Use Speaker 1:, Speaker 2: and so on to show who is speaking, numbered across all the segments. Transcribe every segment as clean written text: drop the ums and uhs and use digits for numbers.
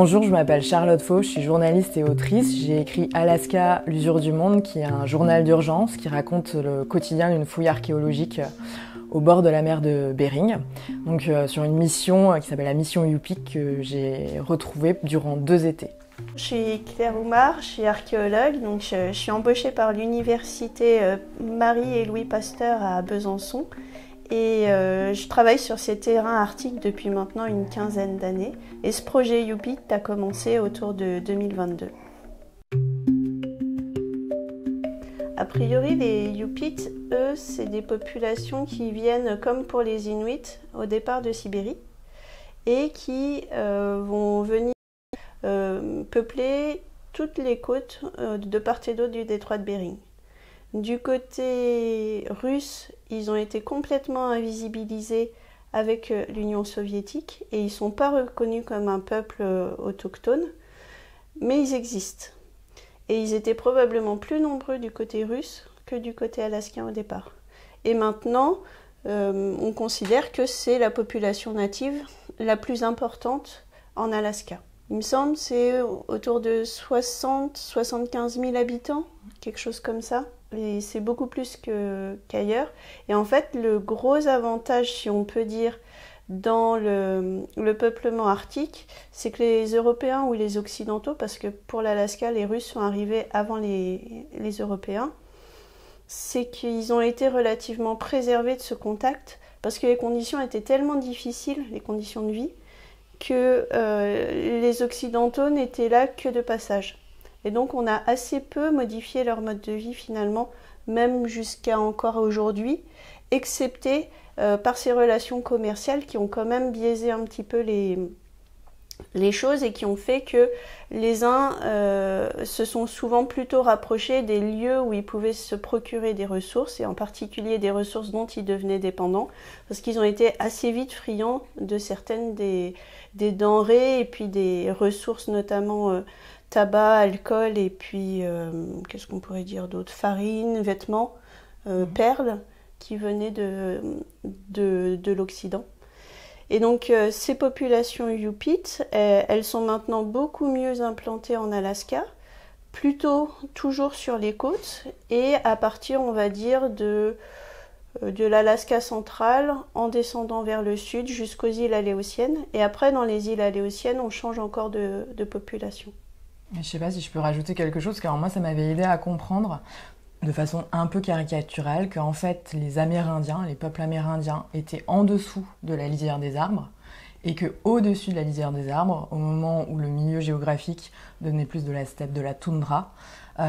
Speaker 1: Bonjour, je m'appelle Charlotte Faux, je suis journaliste et autrice. J'ai écrit Alaska, l'usure du monde, qui est un journal d'urgence qui raconte le quotidien d'une fouille archéologique au bord de la mer de Bering. Donc sur une mission qui s'appelle la mission Yupik que j'ai retrouvée durant 2 étés.
Speaker 2: Je suis Claire Oumar, je suis archéologue, donc je suis embauchée par l'université Marie et Louis Pasteur à Besançon. Et je travaille sur ces terrains arctiques depuis maintenant une quinzaine d'années. Et ce projet Yupik a commencé autour de 2022. A priori, les Yupik, eux, c'est des populations qui viennent, comme pour les Inuits, au départ de Sibérie, et qui vont venir peupler toutes les côtes de part et d'autre du détroit de Bering. Du côté russe, ils ont été complètement invisibilisés avec l'Union soviétique et ils ne sont pas reconnus comme un peuple autochtone, mais ils existent. Et ils étaient probablement plus nombreux du côté russe que du côté alaskien au départ. Et maintenant, on considère que c'est la population native la plus importante en Alaska. Il me semble que c'est autour de 60-75 000 habitants, quelque chose comme ça. Et c'est beaucoup plus qu'ailleurs. Et en fait, le gros avantage, si on peut dire, dans le peuplement arctique, c'est que les Européens ou les Occidentaux, parce que pour l'Alaska, les Russes sont arrivés avant les Européens, c'est qu'ils ont été relativement préservés de ce contact, parce que les conditions étaient tellement difficiles, les conditions de vie, que les Occidentaux n'étaient là que de passage. Et donc on a assez peu modifié leur mode de vie finalement, même jusqu'à encore aujourd'hui, excepté par ces relations commerciales qui ont quand même biaisé un petit peu les choses et qui ont fait que les uns se sont souvent plutôt rapprochés des lieux où ils pouvaient se procurer des ressources, et en particulier des ressources dont ils devenaient dépendants, parce qu'ils ont été assez vite friands de certaines des denrées et puis des ressources, notamment tabac, alcool et puis qu'est-ce qu'on pourrait dire d'autre, farine, vêtements, perles qui venaient de l'Occident. Et donc ces populations Yupik, elles sont maintenant beaucoup mieux implantées en Alaska, plutôt toujours sur les côtes et à partir, on va dire, de l'Alaska centrale en descendant vers le sud jusqu'aux îles Aléoutiennes. Et après, dans les îles Aléoutiennes, on change encore de population.
Speaker 1: Je ne sais pas si je peux rajouter quelque chose, car moi ça m'avait aidé à comprendre de façon un peu caricaturale qu'en fait les Amérindiens, les peuples amérindiens étaient en dessous de la lisière des arbres et qu'au-dessus de la lisière des arbres, au moment où le milieu géographique devenait plus de la steppe, de la toundra,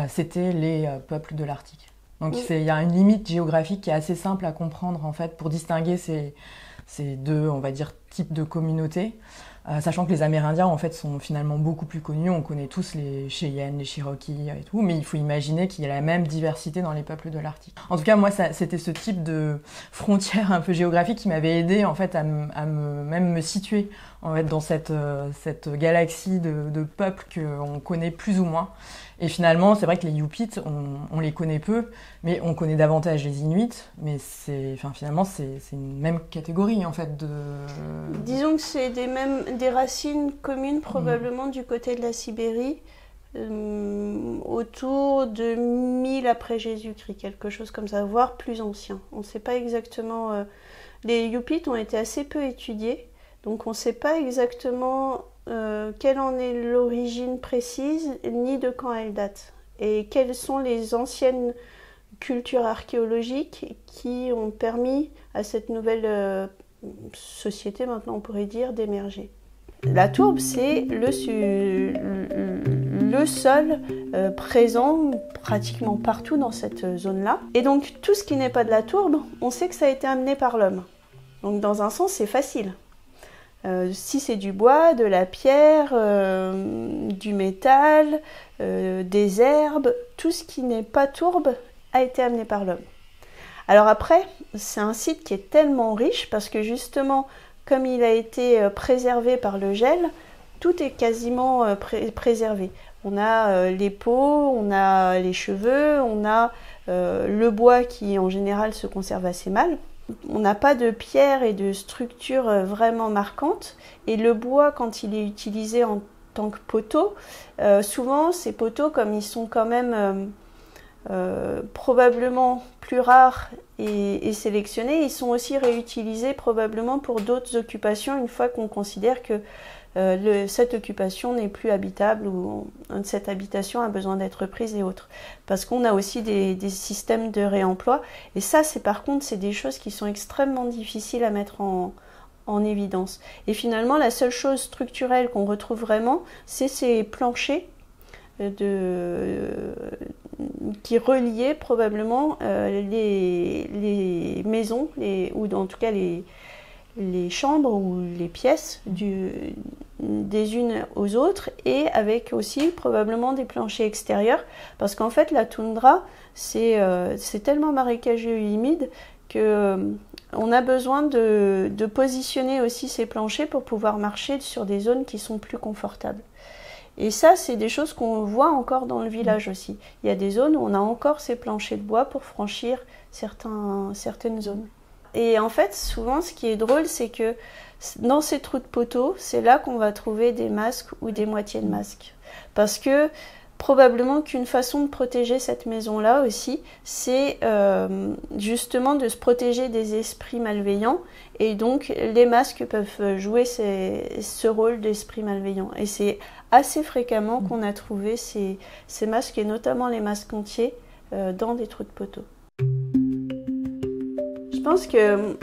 Speaker 1: c'était les peuples de l'Arctique. Donc il y a une limite géographique qui est assez simple à comprendre en fait pour distinguer ces deux, on va dire, types de communautés. Sachant que les Amérindiens en fait sont finalement beaucoup plus connus, on connaît tous les Cheyennes, les Cherokees et tout, mais il faut imaginer qu'il y a la même diversité dans les peuples de l'Arctique. En tout cas, moi, c'était ce type de frontière un peu géographique qui m'avait aidé en fait à même me situer en fait dans cette galaxie de peuples qu'on connaît plus ou moins. Et finalement, c'est vrai que les Yupik, on les connaît peu, mais on connaît davantage les Inuits, mais finalement, c'est une même catégorie, en fait,
Speaker 2: Disons que c'est des racines communes, probablement, du côté de la Sibérie, autour de 1000 après Jésus-Christ, quelque chose comme ça, voire plus ancien. On ne sait pas exactement... Les Yupik ont été assez peu étudiés, donc on ne sait pas exactement... quelle en est l'origine précise, ni de quand elle date. Et quelles sont les anciennes cultures archéologiques qui ont permis à cette nouvelle société, maintenant on pourrait dire, d'émerger. La tourbe, c'est le sol présent pratiquement partout dans cette zone-là. Et donc tout ce qui n'est pas de la tourbe, on sait que ça a été amené par l'homme. Donc dans un sens, c'est facile. Si c'est du bois, de la pierre, du métal, des herbes, tout ce qui n'est pas tourbe a été amené par l'homme. Alors après, c'est un site qui est tellement riche parce que justement, comme il a été préservé par le gel, tout est quasiment préservé. On a les peaux, on a les cheveux, on a le bois qui en général se conserve assez mal. On n'a pas de pierre et de structure vraiment marquantes. Et le bois, quand il est utilisé en tant que poteaux. Souvent, ces poteaux, comme ils sont quand même probablement plus rares et sélectionnés, ils sont aussi réutilisés probablement pour d'autres occupations une fois qu'on considère que cette occupation n'est plus habitable ou cette habitation a besoin d'être prise et autres. Parce qu'on a aussi des systèmes de réemploi. Et ça, par contre, c'est des choses qui sont extrêmement difficiles à mettre en évidence. Et finalement, la seule chose structurelle qu'on retrouve vraiment, c'est ces planchers qui reliaient probablement les maisons, ou en tout cas les chambres ou les pièces des unes aux autres, et avec aussi probablement des planchers extérieurs, parce qu'en fait la toundra c'est tellement marécageux et humide que on a besoin de positionner aussi ces planchers pour pouvoir marcher sur des zones qui sont plus confortables. Et ça, c'est des choses qu'on voit encore dans le village aussi. Il y a des zones où on a encore ces planchers de bois pour franchir certaines zones. Et en fait, souvent, ce qui est drôle, c'est que dans ces trous de poteaux, c'est là qu'on va trouver des masques ou des moitiés de masques. Parce que probablement qu'une façon de protéger cette maison-là aussi, c'est justement de se protéger des esprits malveillants. Et donc, les masques peuvent jouer ce rôle d'esprit malveillant. Et c'est assez fréquemment qu'on a trouvé ces masques, et notamment les masques entiers, dans des trous de poteaux. Je pense que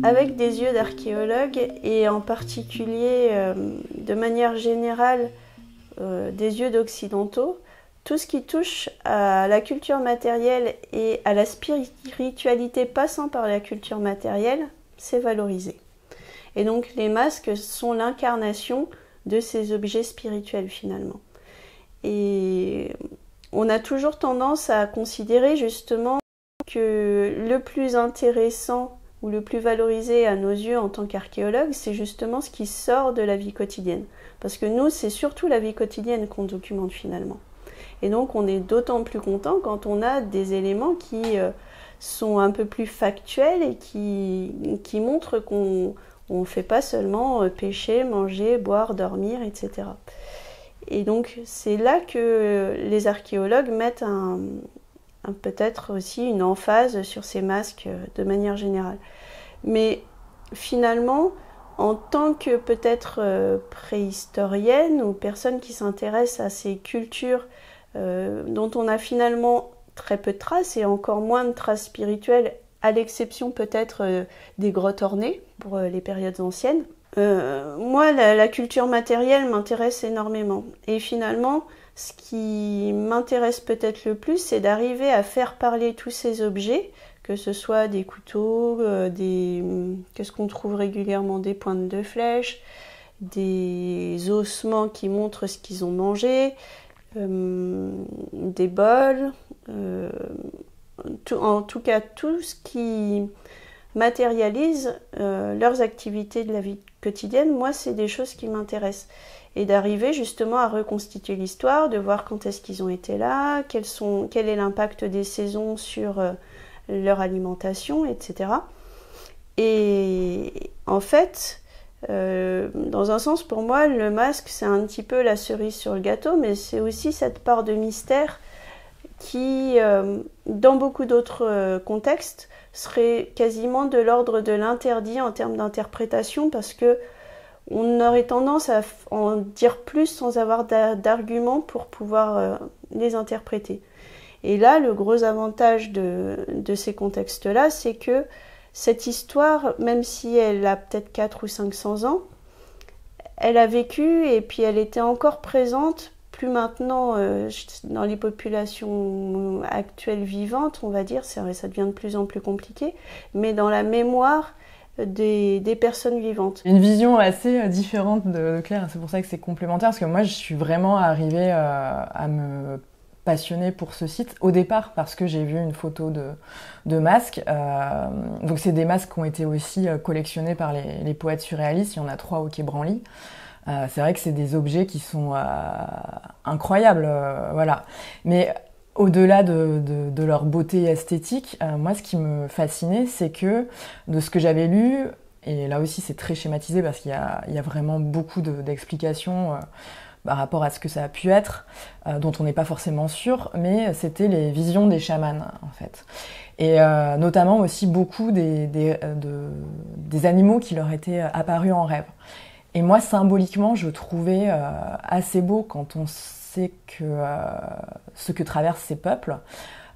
Speaker 2: avec des yeux d'archéologue, et en particulier de manière générale des yeux d'occidentaux, tout ce qui touche à la culture matérielle et à la spiritualité passant par la culture matérielle, c'est valorisé. Et donc les masques sont l'incarnation de ces objets spirituels finalement. Et on a toujours tendance à considérer justement que le plus intéressant ou le plus valorisé à nos yeux en tant qu'archéologues, c'est justement ce qui sort de la vie quotidienne. Parce que nous, c'est surtout la vie quotidienne qu'on documente finalement. Et donc on est d'autant plus content quand on a des éléments qui sont un peu plus factuels et qui montrent qu'on ne fait pas seulement pêcher, manger, boire, dormir, etc. Et donc c'est là que les archéologues mettent peut-être aussi une emphase sur ces masques de manière générale. Mais finalement, en tant que peut-être préhistorienne ou personne qui s'intéresse à ces cultures dont on a finalement très peu de traces et encore moins de traces spirituelles, à l'exception peut-être des grottes ornées pour les périodes anciennes, moi la culture matérielle m'intéresse énormément. Et finalement, ce qui m'intéresse peut-être le plus, c'est d'arriver à faire parler tous ces objets, que ce soit des couteaux, qu'est-ce qu'on trouve régulièrement, des pointes de flèches, des ossements qui montrent ce qu'ils ont mangé, des bols, en tout cas tout ce qui matérialise leurs activités de la vie quotidienne. Moi, c'est des choses qui m'intéressent. Et d'arriver justement à reconstituer l'histoire, de voir quand est-ce qu'ils ont été là, quel est l'impact des saisons sur leur alimentation, etc. Et en fait, dans un sens, pour moi, le masque, c'est un petit peu la cerise sur le gâteau, mais c'est aussi cette part de mystère qui, dans beaucoup d'autres contextes, serait quasiment de l'ordre de l'interdit en termes d'interprétation, parce que on aurait tendance à en dire plus sans avoir d'arguments pour pouvoir les interpréter. Et là, le gros avantage de ces contextes-là, c'est que cette histoire, même si elle a peut-être 400 ou 500 ans, elle a vécu et puis elle était encore présente, plus maintenant dans les populations actuelles vivantes, on va dire, ça devient de plus en plus compliqué, mais dans la mémoire des personnes vivantes.
Speaker 1: Une vision assez différente de Claire, c'est pour ça que c'est complémentaire, parce que moi je suis vraiment arrivée à me passionner pour ce site au départ parce que j'ai vu une photo de masques. Donc c'est des masques qui ont été aussi collectionnés par les poètes surréalistes, il y en a 3 au Quai Branly. C'est vrai que c'est des objets qui sont incroyables, voilà. Mais au-delà de leur beauté esthétique, moi ce qui me fascinait, c'est que de ce que j'avais lu, et là aussi c'est très schématisé parce qu'il y a vraiment beaucoup d'explications par rapport à ce que ça a pu être, dont on n'est pas forcément sûr, mais c'était les visions des chamans, en fait. Et notamment aussi beaucoup des animaux qui leur étaient apparus en rêve. Et moi, symboliquement, je trouvais assez beau quand on sait que ce que traversent ces peuples,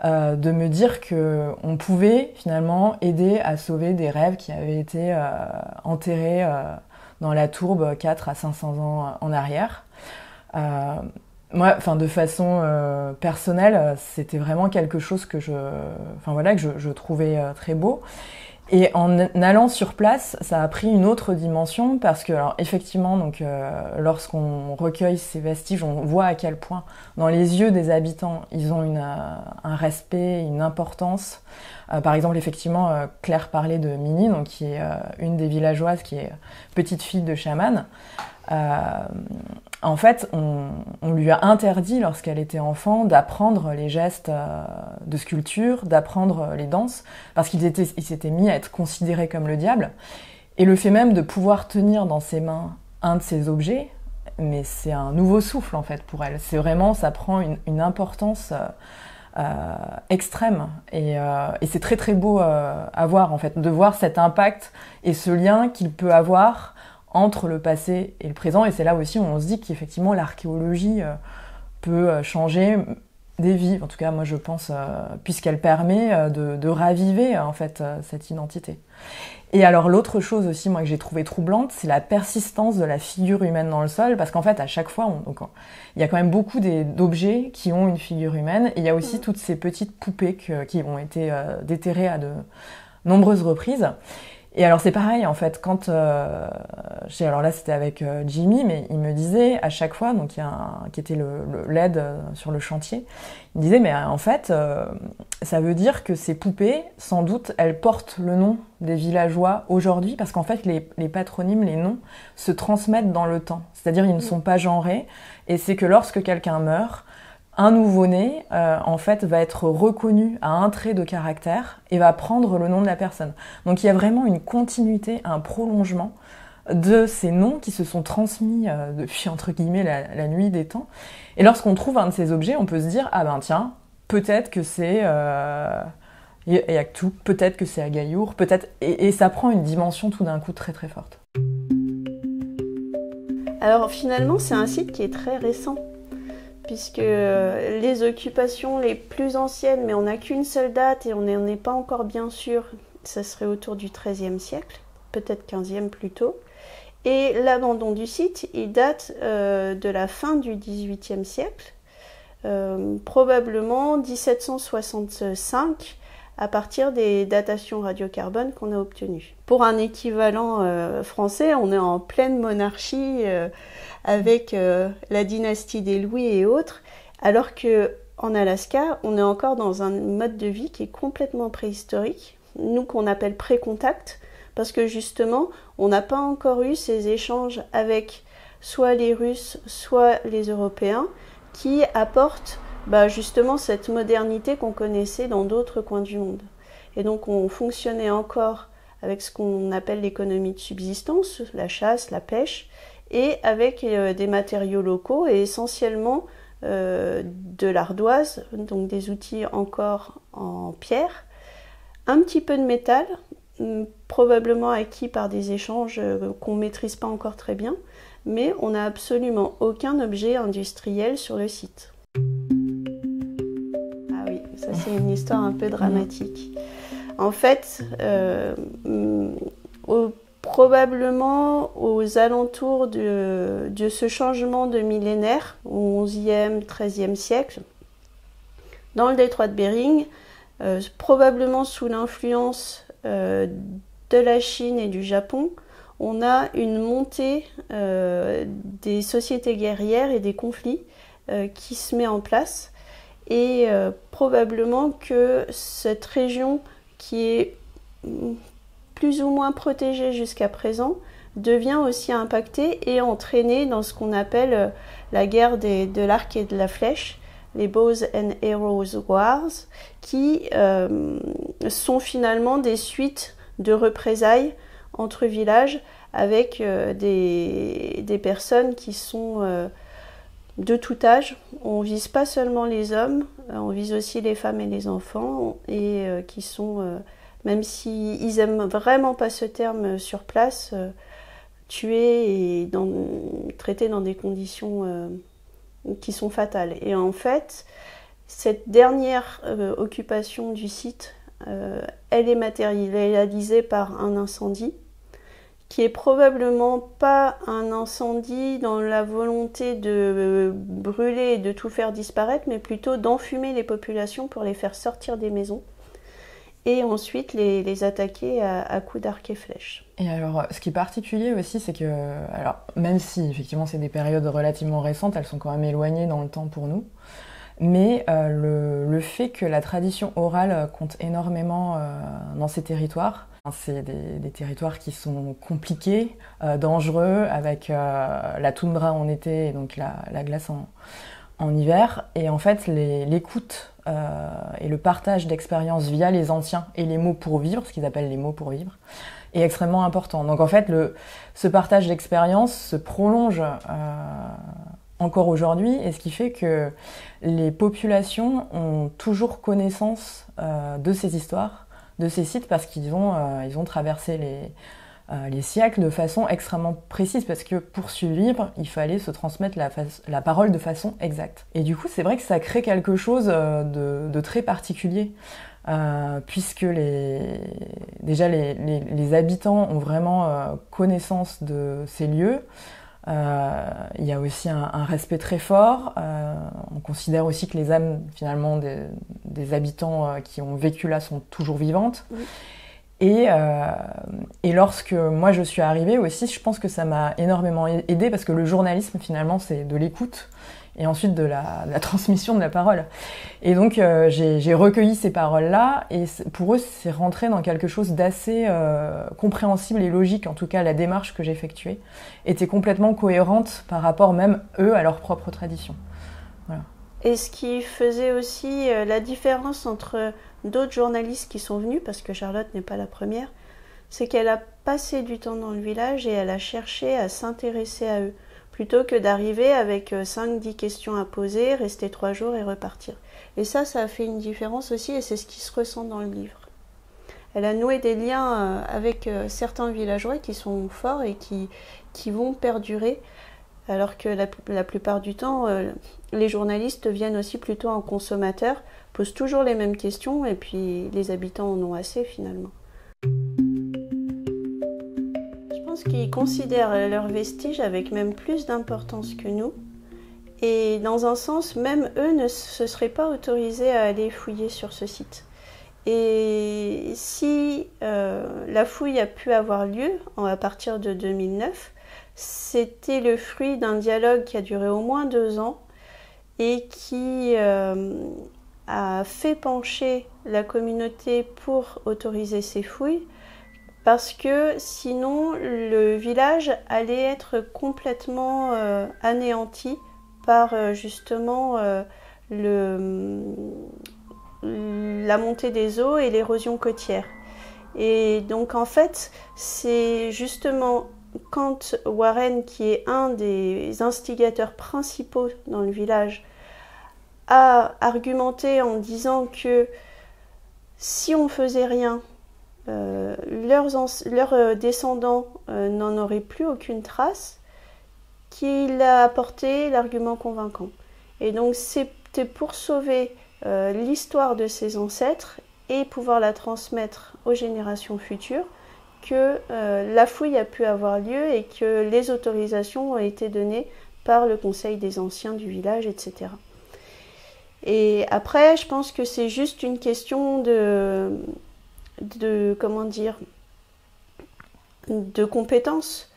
Speaker 1: de me dire qu'on pouvait finalement aider à sauver des rêves qui avaient été enterrés dans la tourbe 4 à 500 ans en arrière. Moi, de façon personnelle, c'était vraiment quelque chose que je trouvais très beau. Et en allant sur place, ça a pris une autre dimension parce que, alors, effectivement, lorsqu'on recueille ces vestiges, on voit à quel point, dans les yeux des habitants, ils ont un respect, une importance. Par exemple, effectivement, Claire parlait de Mini, donc qui est une des villageoises, qui est petite fille de chamane. En fait, on lui a interdit, lorsqu'elle était enfant, d'apprendre les gestes de sculpture, d'apprendre les danses, parce qu'ils s'étaient mis à être considérés comme le diable. Et le fait même de pouvoir tenir dans ses mains un de ces objets, mais c'est un nouveau souffle, en fait, pour elle. C'est vraiment, ça prend une importance extrême. Et c'est très, très beau à voir, en fait, de voir cet impact et ce lien qu'il peut avoir entre le passé et le présent, et c'est là aussi où on se dit qu'effectivement l'archéologie peut changer des vies, en tout cas moi je pense, puisqu'elle permet de raviver en fait cette identité. Et alors l'autre chose aussi moi que j'ai trouvé troublante, c'est la persistance de la figure humaine dans le sol, parce qu'en fait à chaque fois, il y a quand même beaucoup d'objets qui ont une figure humaine, et il y a aussi toutes ces petites poupées qui ont été déterrées à de nombreuses reprises. Et alors c'est pareil en fait, alors là c'était avec Jimmy, mais il me disait à chaque fois, donc qui était le lead sur le chantier, il me disait mais en fait ça veut dire que ces poupées, sans doute, elles portent le nom des villageois aujourd'hui, parce qu'en fait les patronymes, les noms se transmettent dans le temps, c'est-à-dire ils ne sont pas genrés, et c'est que lorsque quelqu'un meurt, un nouveau-né, en fait, va être reconnu à un trait de caractère et va prendre le nom de la personne. Donc il y a vraiment une continuité, un prolongement de ces noms qui se sont transmis depuis, entre guillemets, la nuit des temps. Et lorsqu'on trouve un de ces objets, on peut se dire, ah ben tiens, peut-être que c'est Yaktuk, peut-être que c'est Agayour, peut-être... Et ça prend une dimension tout d'un coup très très forte.
Speaker 2: Alors finalement, c'est un site qui est très récent, puisque les occupations les plus anciennes, mais on n'a qu'une seule date et on n'en est pas encore bien sûr, ça serait autour du XIIIe siècle, peut-être XVe plutôt. Et l'abandon du site, il date de la fin du XVIIIe siècle, probablement 1765, à partir des datations radiocarbone qu'on a obtenues. Pour un équivalent français, on est en pleine monarchie avec la dynastie des Louis et autres, alors qu'en Alaska, on est encore dans un mode de vie qui est complètement préhistorique, nous qu'on appelle pré-contact, parce que justement, on n'a pas encore eu ces échanges avec soit les Russes, soit les Européens, qui apportent justement cette modernité qu'on connaissait dans d'autres coins du monde. Et donc on fonctionnait encore avec ce qu'on appelle l'économie de subsistance, la chasse, la pêche, et avec des matériaux locaux et essentiellement de l'ardoise, donc des outils encore en pierre, un petit peu de métal, probablement acquis par des échanges qu'on ne maîtrise pas encore très bien, mais on n'a absolument aucun objet industriel sur le site. Ah oui, ça c'est une histoire un peu dramatique. En fait, probablement aux alentours de ce changement de millénaire, au XIe, XIIIe siècle, dans le détroit de Bering, probablement sous l'influence de la Chine et du Japon, on a une montée des sociétés guerrières et des conflits qui se met en place, et probablement que cette région qui est plus ou moins protégée jusqu'à présent devient aussi impactée et entraînée dans ce qu'on appelle la guerre de l'arc et de la flèche, les Bows and Arrows Wars, qui sont finalement des suites de représailles entre villages avec des personnes qui sont de tout âge. On vise pas seulement les hommes, on vise aussi les femmes et les enfants, et qui sont, même s'ils aiment vraiment pas ce terme sur place, tués et traités dans des conditions qui sont fatales. Et en fait, cette dernière occupation du site, elle est matérialisée par un incendie, qui est probablement pas un incendie dans la volonté de brûler et de tout faire disparaître, mais plutôt d'enfumer les populations pour les faire sortir des maisons et ensuite les attaquer à coups d'arc et flèches.
Speaker 1: Et alors, ce qui est particulier aussi, c'est que, alors, même si effectivement c'est des périodes relativement récentes, elles sont quand même éloignées dans le temps pour nous, mais le fait que la tradition orale compte énormément dans ces territoires, c'est des territoires qui sont compliqués, dangereux, avec la toundra en été et donc la glace en hiver. Et en fait, l'écoute et le partage d'expériences via les anciens et les mots pour vivre, ce qu'ils appellent les mots pour vivre, est extrêmement important. Donc en fait, ce partage d'expériences se prolonge encore aujourd'hui, et ce qui fait que les populations ont toujours connaissance de ces histoires, de ces sites, parce qu'ils ont traversé les siècles de façon extrêmement précise, parce que pour survivre, il fallait se transmettre la parole de façon exacte. Et du coup, c'est vrai que ça crée quelque chose de très particulier, puisque déjà les habitants ont vraiment connaissance de ces lieux. Il y a aussi un respect très fort. On considère aussi que les âmes finalement des habitants qui ont vécu là sont toujours vivantes. Oui. Et lorsque moi je suis arrivée aussi, je pense que ça m'a énormément aidée, parce que le journalisme finalement c'est de l'écoute et ensuite de la transmission de la parole. Et donc j'ai recueilli ces paroles-là, et pour eux c'est rentré dans quelque chose d'assez compréhensible et logique. En tout cas, la démarche que j'effectuais était complètement cohérente par rapport même eux à leur propre tradition. Voilà.
Speaker 2: Et ce qui faisait aussi la différence entre d'autres journalistes qui sont venus, parce que Charlotte n'est pas la première, c'est qu'elle a passé du temps dans le village et elle a cherché à s'intéresser à eux, plutôt que d'arriver avec 5-10 questions à poser, rester 3 jours et repartir. Et ça a fait une différence aussi, et c'est ce qui se ressent dans le livre. Elle a noué des liens avec certains villageois qui sont forts et qui vont perdurer, alors que la plupart du temps, les journalistes viennent aussi plutôt en consommateurs, posent toujours les mêmes questions, et puis les habitants en ont assez finalement. Je pense qu'ils considèrent leurs vestiges avec même plus d'importance que nous, et dans un sens, même eux ne se seraient pas autorisés à aller fouiller sur ce site. Et si la fouille a pu avoir lieu à partir de 2009, c'était le fruit d'un dialogue qui a duré au moins 2 ans et qui a fait pencher la communauté pour autoriser ces fouilles, parce que sinon le village allait être complètement anéanti par justement la montée des eaux et l'érosion côtière. Et donc en fait, c'est justement quand Warren, qui est un des instigateurs principaux dans le village, a argumenté en disant que si on faisait rien, leurs descendants n'en auraient plus aucune trace, qu'il a apporté l'argument convaincant. Et donc c'était pour sauver l'histoire de ses ancêtres et pouvoir la transmettre aux générations futures que la fouille a pu avoir lieu et que les autorisations ont été données par le conseil des anciens du village, etc. Et après, je pense que c'est juste une question de compétences.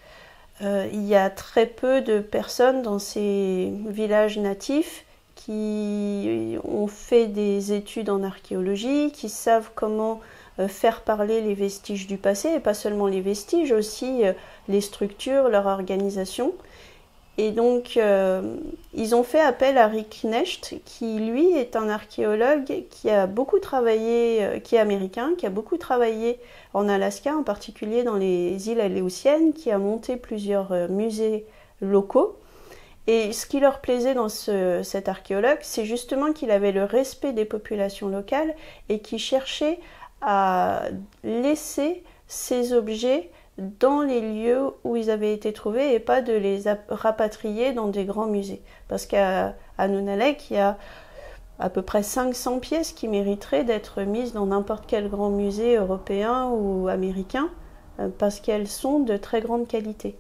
Speaker 2: Il y a très peu de personnes dans ces villages natifs qui ont fait des études en archéologie, qui savent comment faire parler les vestiges du passé, et pas seulement les vestiges, aussi les structures, leur organisation. Et donc, ils ont fait appel à Rick Knecht, qui lui est un archéologue qui a beaucoup travaillé, qui est américain, qui a beaucoup travaillé en Alaska, en particulier dans les îles Aléoutiennes, qui a monté plusieurs musées locaux. Et ce qui leur plaisait dans cet archéologue, c'est justement qu'il avait le respect des populations locales et qu'il cherchait à laisser ces objets dans les lieux où ils avaient été trouvés et pas de les rapatrier dans des grands musées. Parce qu'à Nunalek, il y a à peu près 500 pièces qui mériteraient d'être mises dans n'importe quel grand musée européen ou américain parce qu'elles sont de très grande qualité.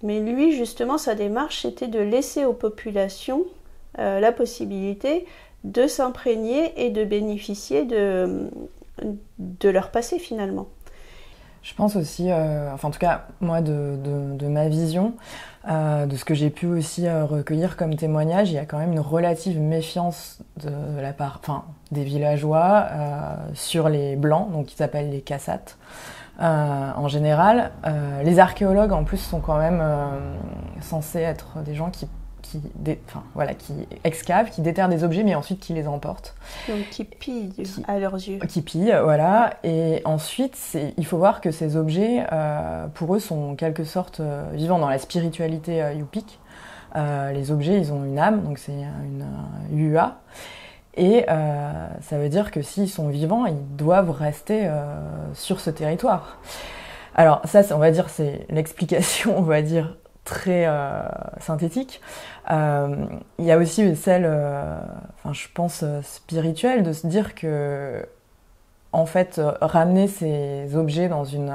Speaker 2: Mais lui, justement, sa démarche, c'était de laisser aux populations la possibilité de s'imprégner et de bénéficier de leur passé, finalement.
Speaker 1: Je pense aussi, enfin en tout cas, moi, de ma vision, de ce que j'ai pu aussi recueillir comme témoignage, il y a quand même une relative méfiance de la part des villageois sur les Blancs, donc ils s'appellent les Cassates. En général, les archéologues en plus sont quand même censés être des gens qui excavent, qui déterrent des objets, mais ensuite qui les emportent.
Speaker 2: Donc qui pillent à leurs yeux.
Speaker 1: Qui pillent, voilà. Et ensuite, il faut voir que ces objets, pour eux, sont en quelque sorte vivants dans la spiritualité yupik. Les objets, ils ont une âme, donc c'est une UA. Et ça veut dire que s'ils sont vivants, ils doivent rester sur ce territoire. Alors ça, on va dire, c'est l'explication, on va dire, très synthétique. Il y a aussi celle, je pense, spirituelle, de se dire que, en fait, ramener ces objets dans une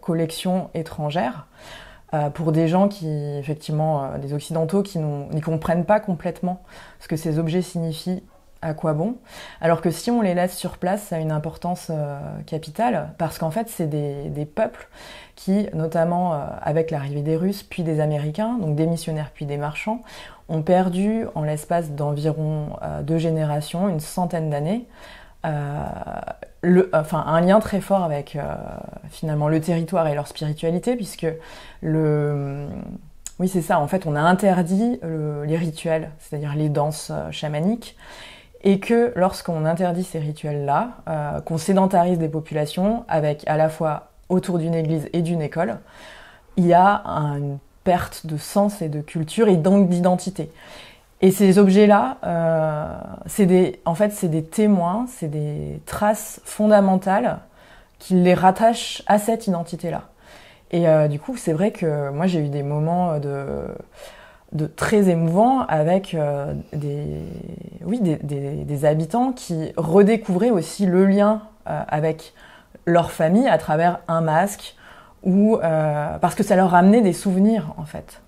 Speaker 1: collection étrangère, pour des gens qui, effectivement, des Occidentaux qui n'y comprennent pas complètement ce que ces objets signifient, à quoi bon? Alors que si on les laisse sur place, ça a une importance capitale, parce qu'en fait, c'est des peuples qui, notamment avec l'arrivée des Russes, puis des Américains, donc des missionnaires puis des marchands, ont perdu, en l'espace d'environ 2 générations, une centaine d'années, un lien très fort avec finalement le territoire et leur spiritualité, puisque oui, c'est ça, en fait, on a interdit les rituels, c'est-à-dire les danses chamaniques, et que lorsqu'on interdit ces rituels-là, qu'on sédentarise des populations avec à la fois autour d'une église et d'une école, il y a une perte de sens et de culture et donc d'identité. Et ces objets-là, c'est des témoins, c'est des traces fondamentales qui les rattachent à cette identité-là. Et du coup, c'est vrai que moi, j'ai eu des moments de très émouvants avec des habitants qui redécouvraient aussi le lien avec leur famille à travers un masque, ou parce que ça leur ramenait des souvenirs, en fait.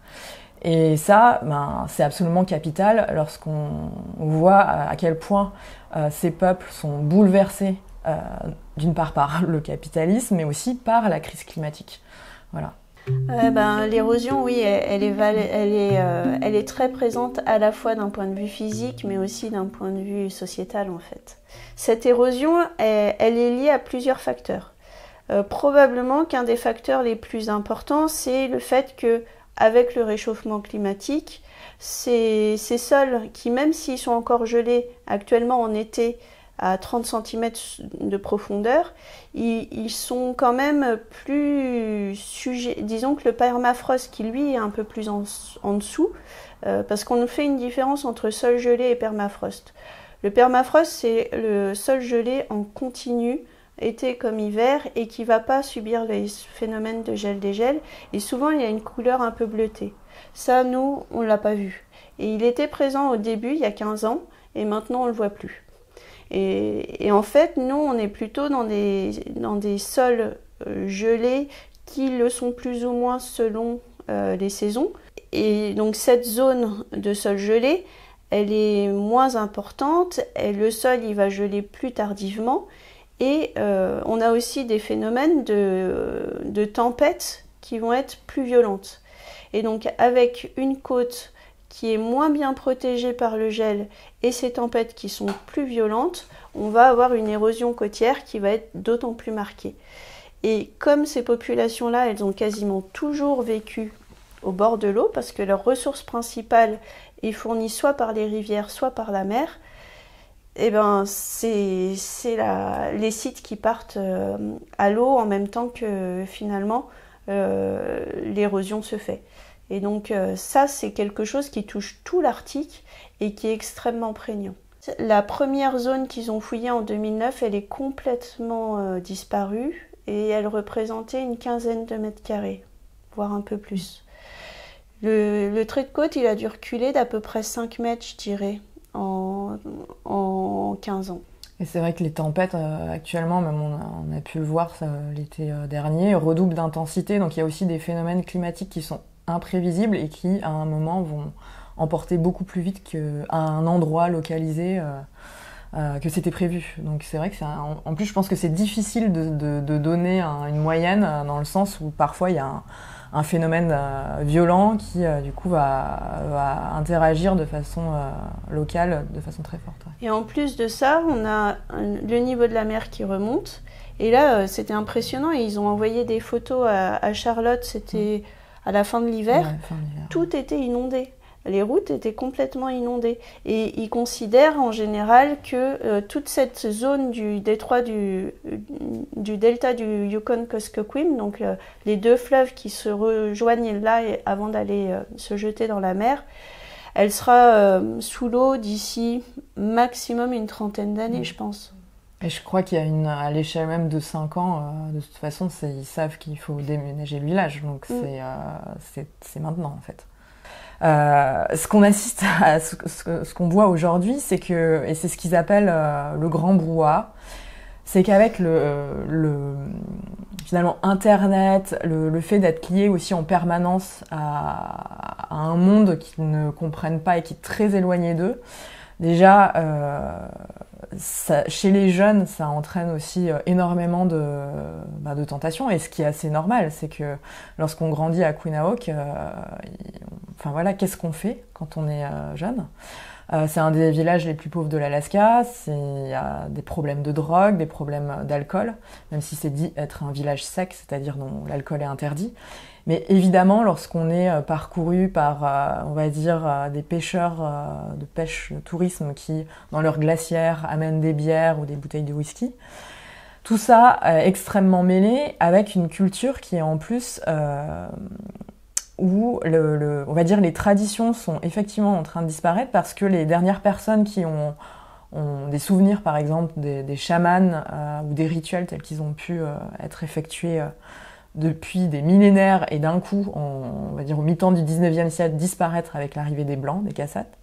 Speaker 1: Et ça, c'est absolument capital lorsqu'on voit à quel point ces peuples sont bouleversés, d'une part par le capitalisme, mais aussi par la crise climatique. Voilà.
Speaker 2: L'érosion, oui, elle est très présente à la fois d'un point de vue physique, mais aussi d'un point de vue sociétal, en fait. Cette érosion, elle est liée à plusieurs facteurs. Probablement qu'un des facteurs les plus importants, c'est le fait que, avec le réchauffement climatique, ces sols qui, même s'ils sont encore gelés actuellement en été à 30 cm de profondeur, ils sont quand même plus sujets. Disons que le permafrost, qui lui est un peu plus en dessous, parce qu'on fait une différence entre sol gelé et permafrost. Le permafrost, c'est le sol gelé en continu, été comme hiver, et qui ne va pas subir les phénomènes de gel-dégel, et souvent il y a une couleur un peu bleutée. Ça, nous, on ne l'a pas vu. Et il était présent au début, il y a 15 ans, et maintenant on ne le voit plus. Et en fait, nous, on est plutôt dans des sols gelés qui le sont plus ou moins selon les saisons. Et donc cette zone de sol gelé, elle est moins importante, et le sol il va geler plus tardivement. Et on a aussi des phénomènes de tempêtes qui vont être plus violentes. Et donc avec une côte qui est moins bien protégée par le gel et ces tempêtes qui sont plus violentes, on va avoir une érosion côtière qui va être d'autant plus marquée. Et comme ces populations-là, elles ont quasiment toujours vécu au bord de l'eau, parce que leur ressource principale est fournie soit par les rivières, soit par la mer, et c'est les sites qui partent à l'eau en même temps que finalement l'érosion se fait. Et donc ça, c'est quelque chose qui touche tout l'Arctique et qui est extrêmement prégnant. La première zone qu'ils ont fouillée en 2009, elle est complètement disparue et elle représentait une quinzaine de mètres carrés, voire un peu plus. Le trait de côte, il a dû reculer d'à peu près 5 mètres, je dirais, en 15 ans.
Speaker 1: Et c'est vrai que les tempêtes, actuellement, même on a pu le voir l'été dernier, redoublent d'intensité. Donc il y a aussi des phénomènes climatiques qui sont imprévisibles et qui, à un moment, vont emporter beaucoup plus vite qu'à un endroit localisé que c'était prévu. Donc c'est vrai que en plus, je pense que c'est difficile de donner une moyenne dans le sens où parfois il y a un phénomène violent qui du coup va interagir de façon locale, de façon très forte. Ouais.
Speaker 2: Et en plus de ça, on a le niveau de la mer qui remonte. Et là, c'était impressionnant. Et ils ont envoyé des photos à Charlotte, c'était à la fin de l'hiver.
Speaker 1: Ouais,
Speaker 2: tout était inondé. Les routes étaient complètement inondées. Et ils considèrent en général que toute cette zone du détroit du delta du Yukon-Kuskokwim, donc les deux fleuves qui se rejoignent là avant d'aller se jeter dans la mer, elle sera sous l'eau d'ici maximum une trentaine d'années, je pense.
Speaker 1: Et je crois qu'il y a à l'échelle même de 5 ans, de toute façon, ils savent qu'il faut déménager le village. Donc c'est maintenant en fait. Ce qu'on assiste à ce qu'on voit aujourd'hui, c'est que, et c'est ce qu'ils appellent le grand brouhaha, c'est qu'avec finalement Internet, le fait d'être lié aussi en permanence à un monde qu'ils ne comprennent pas et qui est très éloigné d'eux, déjà, chez les jeunes, ça entraîne aussi énormément de tentations. Et ce qui est assez normal, c'est que lorsqu'on grandit à Queenahawk, enfin voilà, qu'est-ce qu'on fait quand on est jeune ? C'est un des villages les plus pauvres de l'Alaska. Il y a des problèmes de drogue, des problèmes d'alcool, même si c'est dit être un village sec, c'est-à-dire dont l'alcool est interdit. Mais évidemment, lorsqu'on est parcouru par, on va dire, des pêcheurs de pêche, de tourisme qui, dans leurs glacières, amènent des bières ou des bouteilles de whisky, tout ça est extrêmement mêlé avec une culture qui est en plus où, on va dire, les traditions sont effectivement en train de disparaître parce que les dernières personnes qui ont des souvenirs, par exemple, des chamans ou des rituels tels qu'ils ont pu être effectués depuis des millénaires et d'un coup, on va dire au mi-temps du 19e siècle, disparaître avec l'arrivée des Blancs, des Cassates.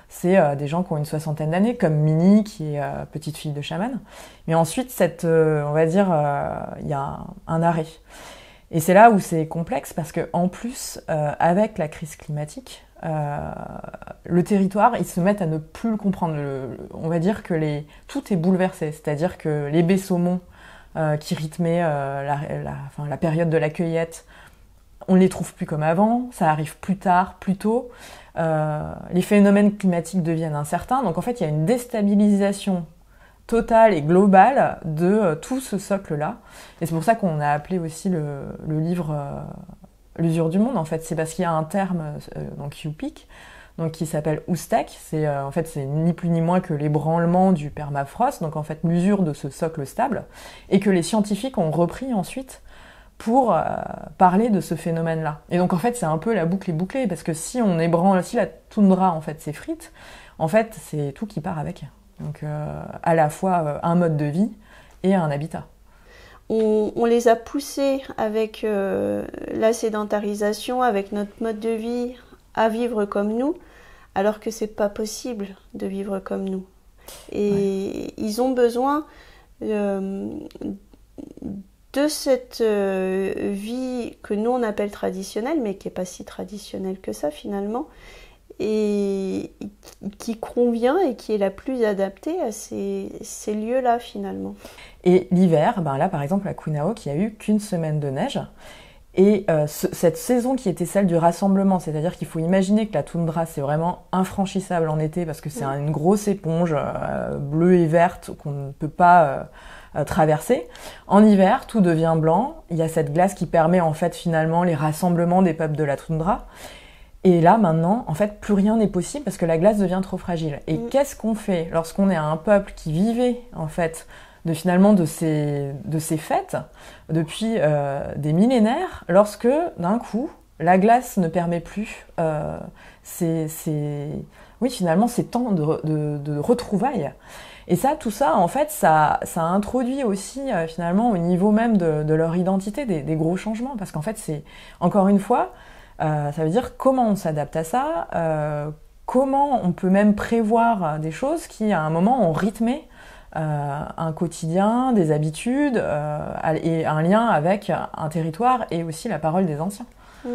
Speaker 1: C'est des gens qui ont une soixantaine d'années, comme Minnie, qui est petite fille de chaman. Mais ensuite, on va dire, il y a un arrêt. Et c'est là où c'est complexe, parce qu'en plus, avec la crise climatique, le territoire, ils se mettent à ne plus le comprendre. On va dire que tout est bouleversé, c'est-à-dire que les baies saumons qui rythmaient la période de la cueillette, on ne les trouve plus comme avant, ça arrive plus tard, plus tôt. Les phénomènes climatiques deviennent incertains, donc en fait il y a une déstabilisation totale et globale de tout ce socle-là. Et c'est pour ça qu'on a appelé aussi le livre L'usure du monde, en fait. C'est parce qu'il y a un terme, donc Yupik, donc qui s'appelle Oustek. En fait, c'est ni plus ni moins que l'ébranlement du permafrost, donc en fait l'usure de ce socle stable, et que les scientifiques ont repris ensuite pour parler de ce phénomène-là. Et donc en fait, c'est un peu la boucle est bouclée, parce que si la toundra en fait s'effrite, en fait, c'est tout qui part avec. Donc à la fois un mode de vie et un habitat.
Speaker 2: On les a poussés avec la sédentarisation, avec notre mode de vie, à vivre comme nous, alors que c'est pas possible de vivre comme nous. Et ils ont besoin de cette vie que nous on appelle traditionnelle, mais qui n'est pas si traditionnelle que ça finalement, et qui convient et qui est la plus adaptée à ces lieux-là finalement.
Speaker 1: Et l'hiver, là par exemple à Queenahawk, il n'y a eu qu'une semaine de neige. Et cette saison qui était celle du rassemblement, c'est-à-dire qu'il faut imaginer que la toundra c'est vraiment infranchissable en été parce que c'est une grosse éponge bleue et verte qu'on ne peut pas traverser. En hiver, tout devient blanc. Il y a cette glace qui permet en fait finalement les rassemblements des peuples de la toundra. Et là, maintenant, en fait, plus rien n'est possible parce que la glace devient trop fragile. Et qu'est-ce qu'on fait lorsqu'on est un peuple qui vivait, en fait, de ces fêtes depuis des millénaires, lorsque, d'un coup, la glace ne permet plus oui, finalement, ces temps de retrouvailles. Et ça, tout ça, en fait, ça introduit aussi, finalement, au niveau même de leur identité, des gros changements. Parce qu'en fait, c'est, encore une fois, ça veut dire comment on s'adapte à ça, comment on peut même prévoir des choses qui, à un moment, ont rythmé un quotidien, des habitudes, et un lien avec un territoire et aussi la parole des anciens.
Speaker 2: Mm.